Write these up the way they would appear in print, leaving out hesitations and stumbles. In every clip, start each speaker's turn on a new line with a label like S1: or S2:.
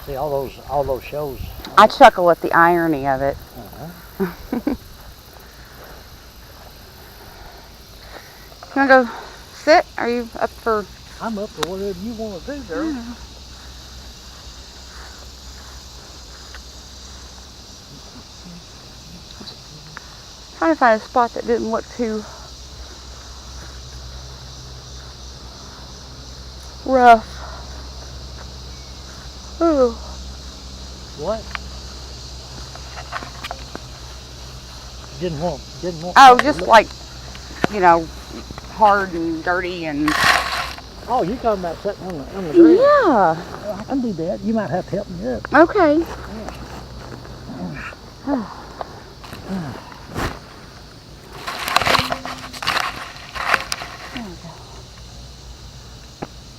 S1: See all those shows.
S2: I chuckle at the irony of it. You want to go sit? Are you up for...
S1: I'm up for whatever you want to do, girl.
S2: Yeah. Trying to find a spot that didn't look too rough. Ooh.
S1: What? Didn't want.
S2: Oh, just like, you know, hard and dirty and...
S1: Oh, you're talking about sitting on the ground?
S2: Yeah.
S1: Well, I can do that. You might have to help me up.
S2: Okay.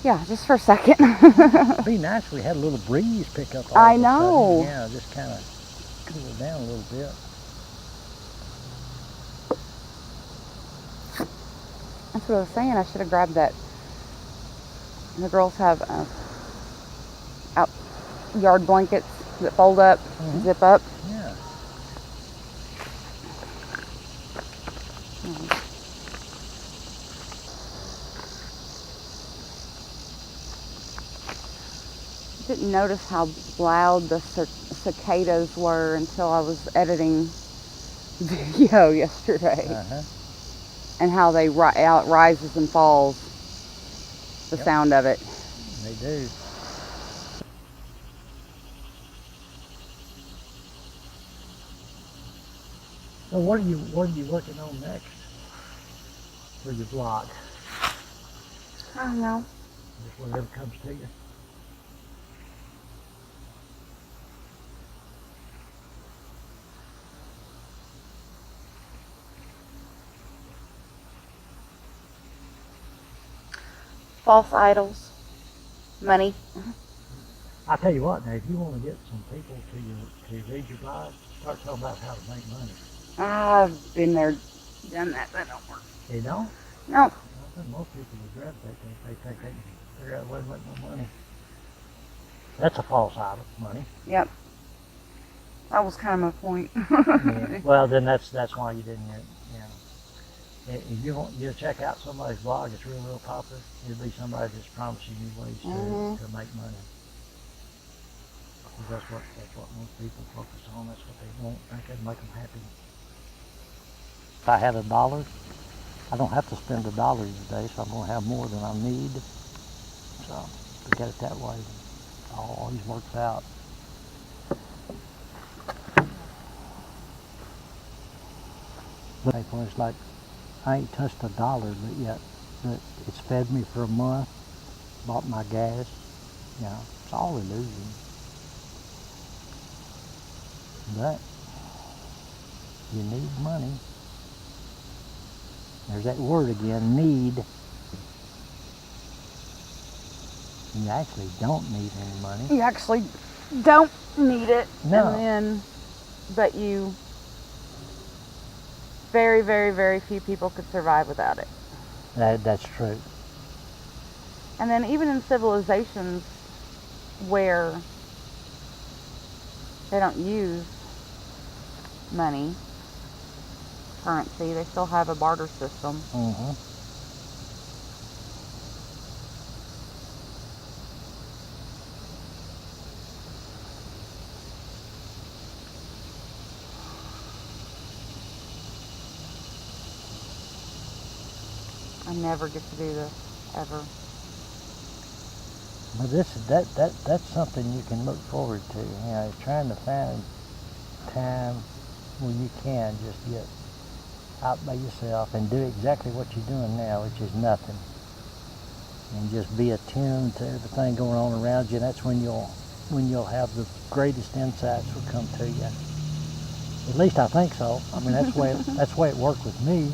S2: Yeah, just for a second.
S1: It'd be nice if we had a little breeze pick up.
S2: I know.
S1: Yeah, just kind of cool it down a little bit.
S2: That's what I was saying. I should have grabbed that. The girls have out yard blankets that fold up, zip up.
S1: Yeah.
S2: Didn't notice how loud the cicadas were until I was editing video yesterday, and how they rises and falls. The sound of it.
S1: They do. So what are you working on next for your vlog?
S2: I don't know.
S1: Just whatever comes to you.
S2: False idols, money.
S1: I'll tell you what, now, if you want to get some people to read your blog, start talking about how to make money.
S2: I've been there, done that. That don't work.
S1: You know?
S2: No.
S1: I think most people would grab that. They think they can figure out a way to make more money. That's a false idol, money.
S2: Yep. That was kind of my point.
S1: Yeah. Well, then that's why you didn't get it. If you check out somebody's blog that's real popular, it'll be somebody that's promising you ways to make money. Because that's what most people focus on. That's what they want. Think it'll make them happy. If I had $1, I don't have to spend $1 a day, so I'm going to have more than I need. So look at it that way. It always works out. But it's like, I ain't touched $1, but yet it's fed me for a month, bought my gas. You know, it's all illusion. But you need money. There's that word again, need. You actually don't need any money.
S2: You actually don't need it.
S1: No.
S2: But you, very, very, very few people could survive without it.
S1: That's true.
S2: And then even in civilizations where they don't use money, currency, they still have a barter system. I never get to do this, ever.
S1: But that's something you can look forward to. You know, trying to find time where you can just get out by yourself and do exactly what you're doing now, which is nothing. And just be attuned to everything going on around you. And that's when you'll have the greatest insights will come to you. At least I think so. I mean, that's the way it worked with me.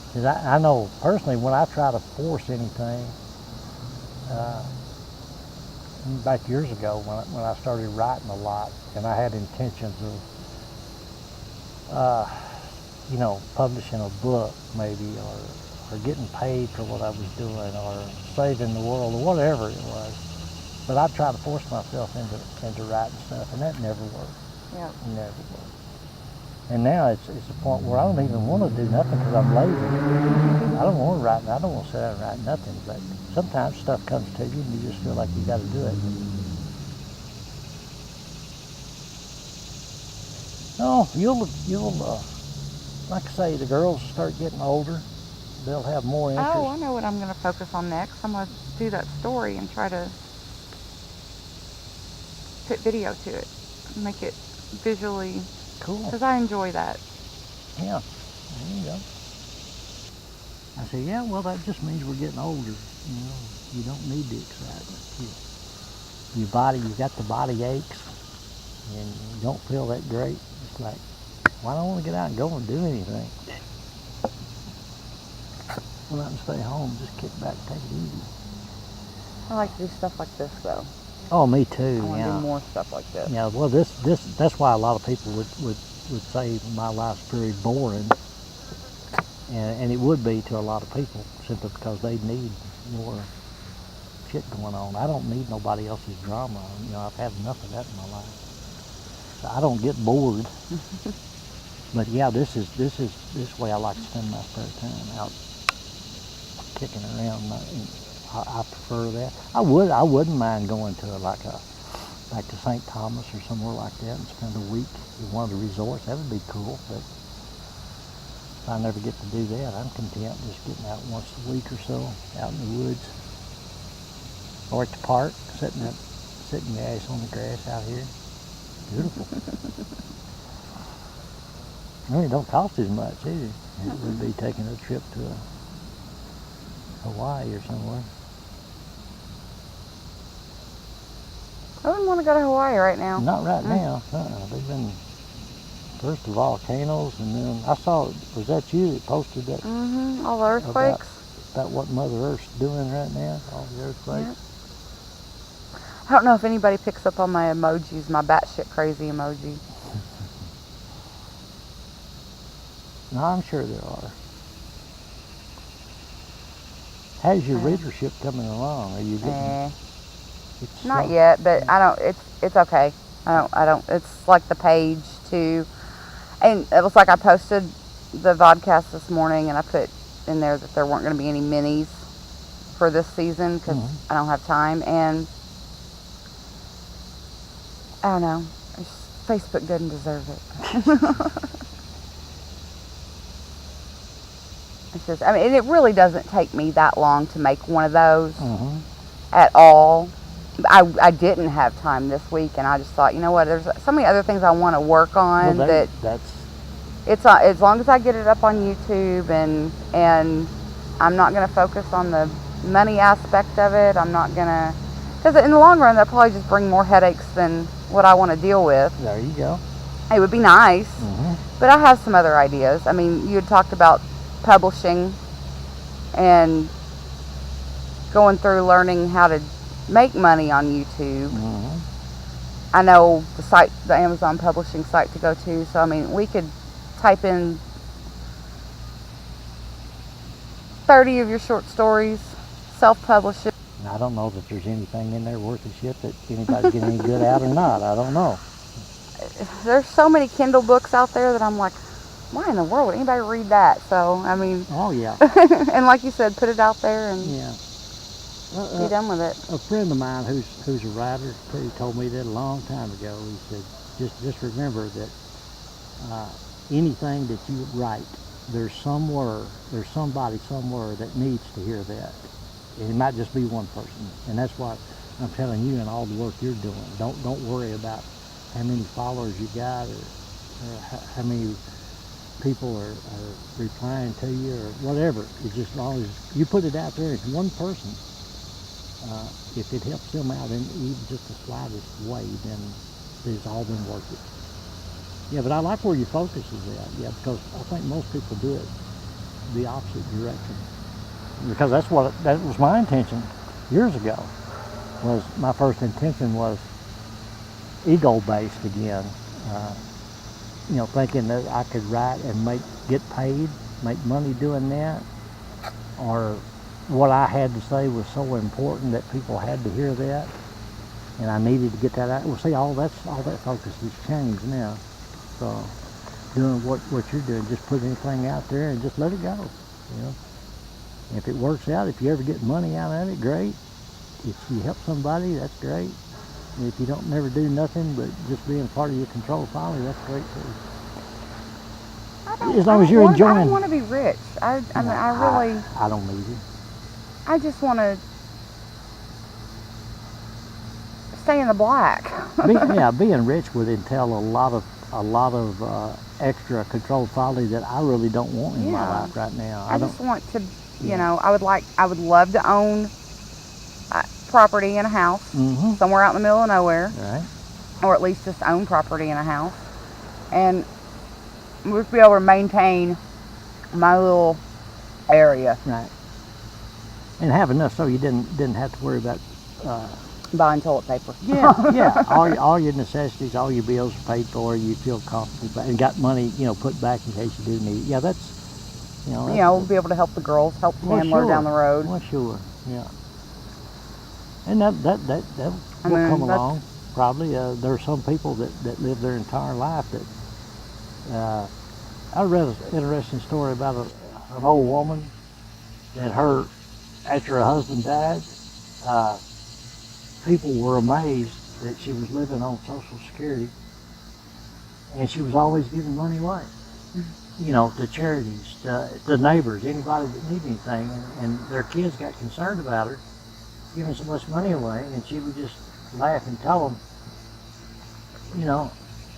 S1: Because I know personally when I try to force anything, back years ago when I started writing a lot, and I had intentions of, publishing a book maybe, or or getting paid for what I was doing or saving the world or whatever it was. But I'd try to force myself into writing stuff, and that never worked.
S2: Yeah.
S1: Never worked. And now it's a point where I don't even want to do nothing because I'm lazy. I don't want to write. I don't want to sit down and write nothing. But sometimes stuff comes to you, and you just feel like you got to do it. Oh, you'll like I say, the girls start getting older. They'll have more interest.
S2: Oh, I know what I'm going to focus on next. I'm going to do that story and try to put video to it, make it visually
S1: cool.
S2: Because I enjoy that.
S1: Yeah, there you go. I say, yeah, well, that just means we're getting older. You know, you don't need the excitement. Your body, you got the body aches, and you don't feel that great. It's like, well, I don't want to get out and go and do anything. Well, not and stay home, just kick back, take it easy.
S2: I like to do stuff like this, though.
S1: Oh, me too.
S2: I want to do more stuff like this.
S1: Yeah, well, that's why a lot of people would say my life's very boring, and it would be to a lot of people simply because they need more shit going on. I don't need nobody else's drama. You know, I've had enough of that in my life. So I don't get bored. But yeah, this way I like to spend my spare time out kicking around. I prefer that. I wouldn't mind going to like to St. Thomas or somewhere like that and spend a week at one of the resorts. That would be cool. But if I never get to do that, I'm content just getting out once a week or so, out in the woods, or at the park, sitting your ass on the grass out here. Beautiful. I mean, it don't cost as much either. It would be taking a trip to Hawaii or somewhere.
S2: I wouldn't want to go to Hawaii right now.
S1: Not right now. They've been first the volcanoes, and then I saw, was that you that posted that?
S2: Mm-hmm. All the earthquakes.
S1: About what Mother Earth's doing right now, all the earthquakes.
S2: Yep. I don't know if anybody picks up on my emojis, my batshit crazy emoji.
S1: No, I'm sure there are. How's your readership coming along? Are you getting?
S2: Not yet, but I don't. It's okay. I don't. It's like the page too, and it was like I posted the Vodcast this morning, and I put in there that there weren't going to be any minis for this season because I don't have time, and I don't know. Facebook doesn't deserve it. It's just, I mean, it really doesn't take me that long to make one of those at all. I didn't have time this week, and I just thought, you know what, there's so many other things I want to work on it's as long as I get it up on YouTube, and I'm not going to focus on the money aspect of it. I'm not going to, because in the long run, that'll probably just bring more headaches than what I want to deal with.
S1: There you go.
S2: It would be nice, but I have some other ideas. I mean, you had talked about publishing and going through learning how to make money on YouTube. I know the Amazon publishing site to go to, so I mean, we could type in 30 of your short stories, self-publish it.
S1: I don't know that there's anything in there worth a shit that anybody's getting any good out or not. I don't know.
S2: There's so many Kindle books out there that I'm like, why in the world would anybody read that? So, I mean...
S1: Oh, yeah.
S2: And like you said, put it out there and be done with it.
S1: A friend of mine who's a writer told me that a long time ago. He said, just remember that anything that you write, there's somebody somewhere that needs to hear that. And it might just be one person. And that's what I'm telling you in all the work you're doing. Don't worry about how many followers you got or how many people are replying to you or whatever. It's just as long as you put it out there, it's one person. If it helps them out in even just the slightest way, then it's all been worth it. Yeah, but I like where your focus is at. Yeah, because I think most people do it the opposite direction. Because that was my intention years ago. My first intention was ego-based again. Thinking that I could write and get paid, make money doing that. or what I had to say was so important that people had to hear that, and I needed to get that out. Well, see, all that focus has changed now. So doing what you're doing, just put anything out there and just let it go. You know, if it works out, if you ever get money out of it, great. If you help somebody, that's great. And if you don't never do nothing but just being part of your control family, that's great too. As long as you're enjoying.
S2: I don't want to be rich. I mean,
S1: I don't need it.
S2: I just want to stay in the black.
S1: Being rich would entail a lot of extra control folly that I really don't want in my life right now.
S2: I just want to, you know, I would love to own property in a house somewhere out in the middle of nowhere,
S1: right?
S2: Or at least just own property in a house, and we'd be able to maintain my little area,
S1: right? And have enough so you didn't have to worry about
S2: buying toilet paper.
S1: Yeah. All your necessities, all your bills are paid for. You feel comfortable and got money, you know, put back in case you do need it. Yeah, that's, you know.
S2: We'll be able to help the girls, help Chandler down the road.
S1: Well, sure, yeah. And that will come along. Probably there are some people that live their entire life that. I read an interesting story about an old woman that after her husband died, people were amazed that she was living on Social Security, and she was always giving money away, you know, to charities, to neighbors, anybody that needed anything, and their kids got concerned about her giving so much money away, and she would just laugh and tell them, you know,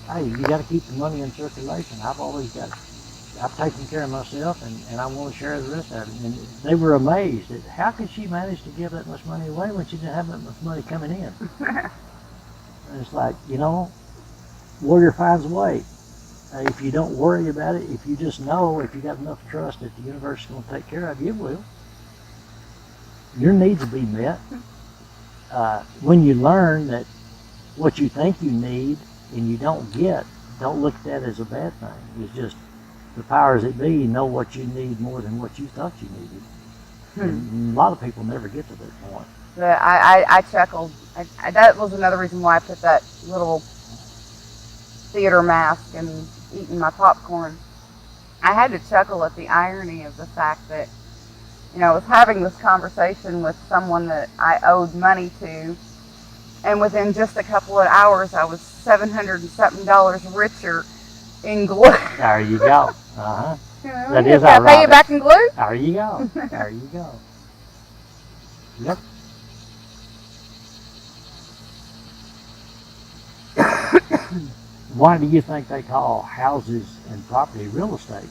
S1: hey, you got to keep the money in circulation. I've taken care of myself, and I want to share the rest of it. And they were amazed at how could she manage to give that much money away when she didn't have that much money coming in. And it's like, you know, warrior finds a way. If you don't worry about it, if you just know, if you got enough trust that the universe is going to take care of you, it will. Your needs will be met. When you learn that what you think you need and you don't get, don't look at that as a bad thing. It's just the powers that be know what you need more than what you thought you needed. And a lot of people never get to that point.
S2: I chuckled. That was another reason why I put that little theater mask and eating my popcorn. I had to chuckle at the irony of the fact that, you know, I was having this conversation with someone that I owed money to, and within just a couple of hours, I was $700 and something richer in glue.
S1: There you go.
S2: You know,
S1: That is
S2: ironic. Pay you back in glue?
S1: There you go. There you go. Yep. Why do you think they call houses and property real estate?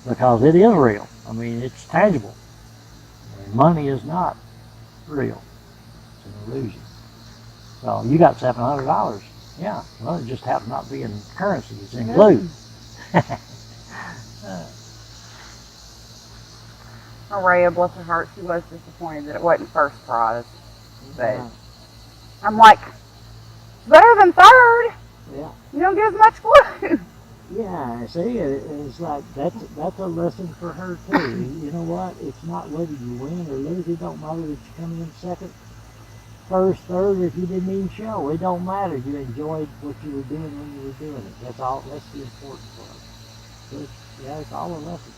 S1: Because it is real. I mean, it's tangible. And money is not real. It's an illusion. So you got $700. Yeah, well, it just happens not to be in currency. It's in glue.
S2: Maria, bless her heart, she was disappointed that it wasn't first prize. But I'm like, better than third.
S1: Yeah.
S2: You don't get as much glue.
S1: Yeah, see, it's like that's a lesson for her too. You know what? It's not whether you win or lose. It don't matter if you come in second, first, third, or if you didn't even show. It don't matter. You enjoyed what you were doing when you were doing it. That's all. That's the important part. So it's all a lesson.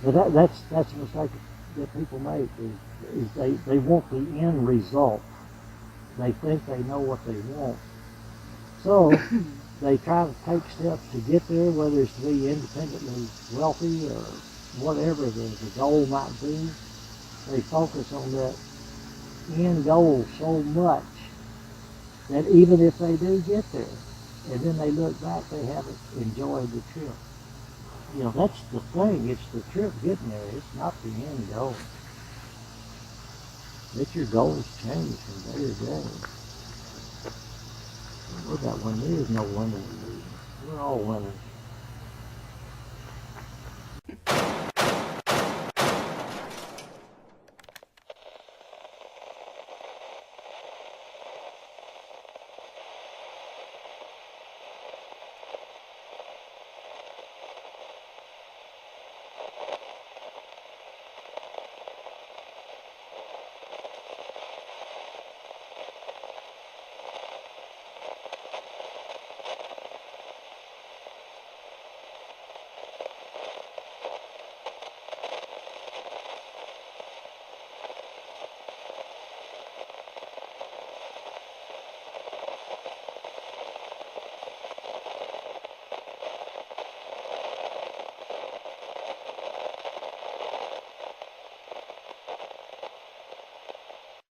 S1: But that's the mistake that people make is they want the end result. They think they know what they want. So they try to take steps to get there, whether it's to be independently wealthy or whatever the goal might be. They focus on that end goal so much that even if they do get there, and then they look back, they haven't enjoyed the trip. You know, that's the thing. It's the trip getting there. It's not the end goal. Let your goals change from day to day. We're that one. There is no winning. We're all winners.